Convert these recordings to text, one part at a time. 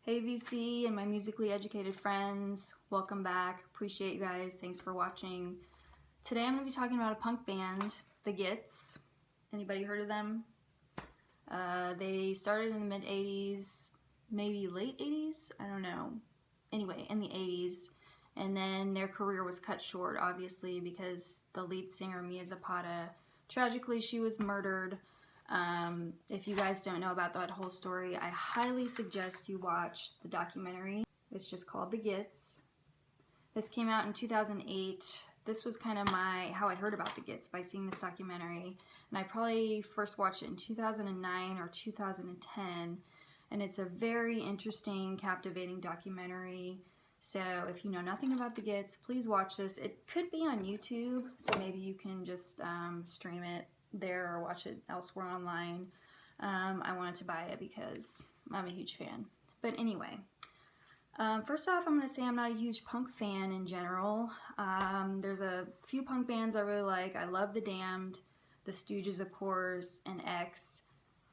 Hey VC and my musically educated friends, welcome back. Appreciate you guys. Thanks for watching. Today I'm going to be talking about a punk band, the Gits. Anybody heard of them? They started in the mid 80s, maybe late 80s, I don't know. Anyway, in the 80s, and then their career was cut short, obviously, because the lead singer Mia Zapata, tragically she was murdered. If you guys don't know about that whole story, I highly suggest you watch the documentary. It's just called The Gits. This came out in 2008. This was kind of how I heard about the Gits, by seeing this documentary. And I probably first watched it in 2009 or 2010. And it's a very interesting, captivating documentary. So if you know nothing about the Gits, please watch this. It could be on YouTube, so maybe you can just stream it there or watch it elsewhere online. I wanted to buy it because I'm a huge fan. But anyway, first off, I'm going to say I'm not a huge punk fan in general. There's a few punk bands I really like. I love The Damned, The Stooges, of course, and X,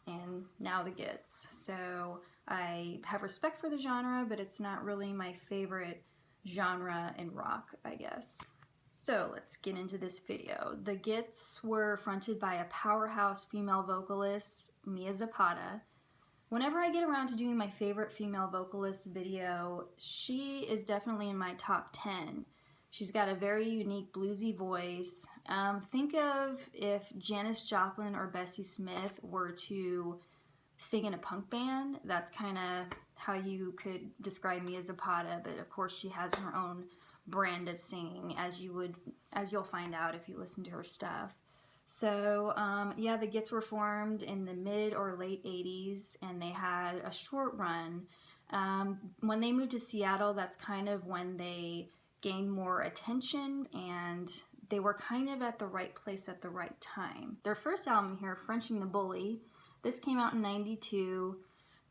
and now the Gits. So I have respect for the genre, but it's not really my favorite genre in rock, I guess. So let's get into this video. The Gits were fronted by a powerhouse female vocalist, Mia Zapata. Whenever I get around to doing my favorite female vocalist video, she is definitely in my top 10. She's got a very unique bluesy voice. Think of if Janis Joplin or Bessie Smith were to sing in a punk band. That's kind of how you could describe Mia Zapata, but of course she has her own brand of singing, as you'll find out if you listen to her stuff. So yeah, the Gits were formed in the mid or late 80s, and they had a short run. When they moved to Seattle, that's kind of when they gained more attention, and they were kind of at the right place at the right time. Their first album here, Frenching the Bully, this came out in '92.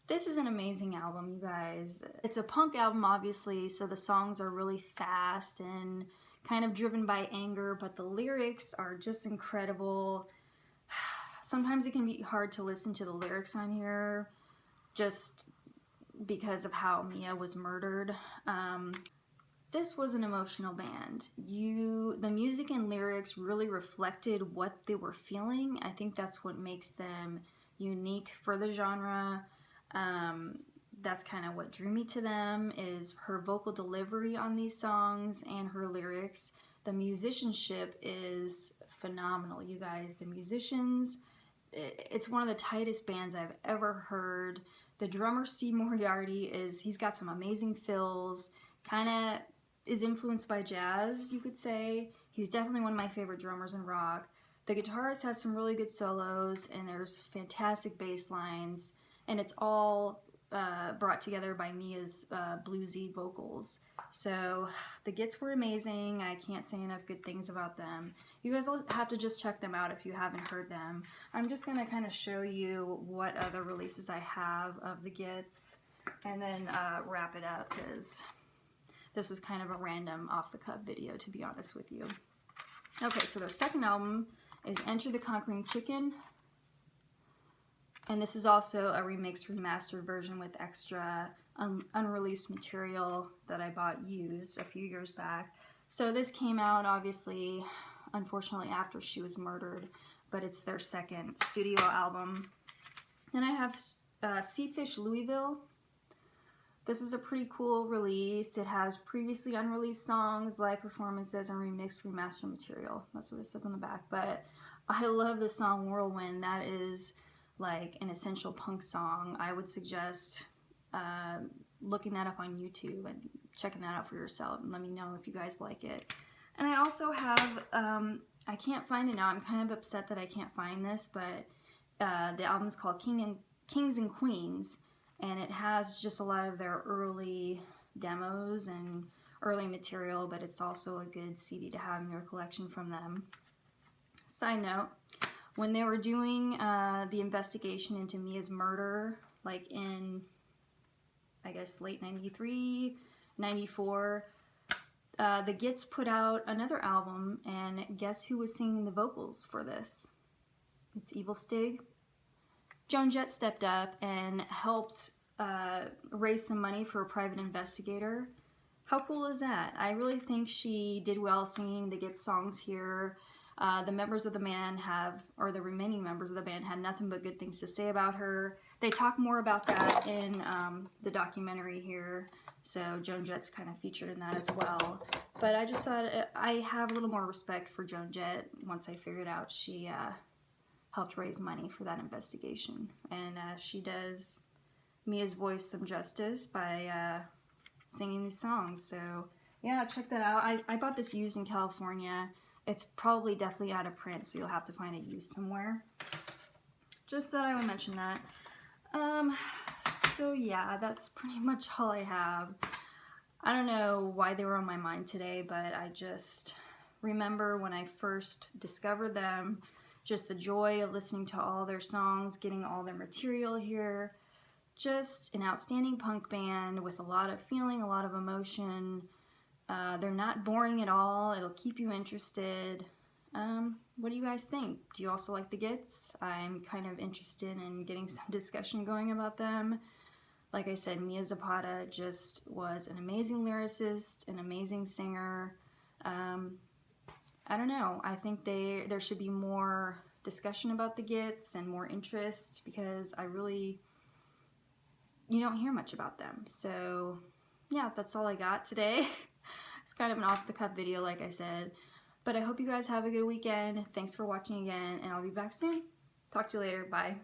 This is an amazing album, you guys. It's a punk album, obviously, so the songs are really fast and kind of driven by anger, but the lyrics are just incredible. Sometimes it can be hard to listen to the lyrics on here just because of how Mia was murdered. This was an emotional band. The music and lyrics really reflected what they were feeling. I think that's what makes them unique for the genre. That's kind of what drew me to them, is her vocal delivery on these songs and her lyrics. The musicianship is phenomenal, you guys. The musicians, it's one of the tightest bands I've ever heard. The drummer, Steve Moriarty, he's got some amazing fills, kind of is influenced by jazz, you could say. He's definitely one of my favorite drummers in rock. The guitarist has some really good solos, and there's fantastic bass lines, and it's all brought together by Mia's bluesy vocals. So the Gits were amazing. I can't say enough good things about them. You guys will have to just check them out if you haven't heard them. I'm just going to kind of show you what other releases I have of the Gits, and then wrap it up, because this was kind of a random off-the-cuff video, to be honest with you. Okay, so their second album is Enter the Conquering Chicken. And this is also a remixed, remastered version with extra unreleased material that I bought used a few years back. So this came out, obviously, unfortunately, after she was murdered, but it's their second studio album. Then I have Seafish Louisville. This is a pretty cool release. It has previously unreleased songs, live performances, and remixed, remastered material. That's what it says on the back. But I love the song Whirlwind. That is like an essential punk song. I would suggest looking that up on YouTube and checking that out for yourself, and let me know if you guys like it. And I also have, I can't find it now. I'm kind of upset that I can't find this, but the album is called Kings and Queens, and it has just a lot of their early demos and early material, but it's also a good CD to have in your collection from them. Side note, when they were doing the investigation into Mia's murder, like in, I guess, late '93, '94, the Gits put out another album, and guess who was singing the vocals for this? It's Evil Stig. Joan Jett stepped up and helped raise some money for a private investigator. How cool is that? I really think she did well singing the Gits songs here. The members of the band or the remaining members of the band had nothing but good things to say about her. They talk more about that in the documentary here, so Joan Jett's kind of featured in that as well. But I just thought I have a little more respect for Joan Jett once I figured out she helped raise money for that investigation. And she does Mia's voice some justice by singing these songs. So yeah, check that out. I bought this used in California. It's probably definitely out of print, so you'll have to find it used somewhere. Just thought I would mention that. So yeah, that's pretty much all I have. I don't know why they were on my mind today, but I just remember when I first discovered them, just the joy of listening to all their songs, getting all their material here. Just an outstanding punk band with a lot of feeling, a lot of emotion. They're not boring at all. It'll keep you interested. What do you guys think? Do you also like the Gits? I'm kind of interested in getting some discussion going about them. Like I said, Mia Zapata just was an amazing lyricist, an amazing singer. I don't know. I think there should be more discussion about the Gits and more interest, because you don't hear much about them. So yeah, that's all I got today. It's kind of an off-the-cuff video, like I said. But I hope you guys have a good weekend. Thanks for watching again, and I'll be back soon. Talk to you later. Bye.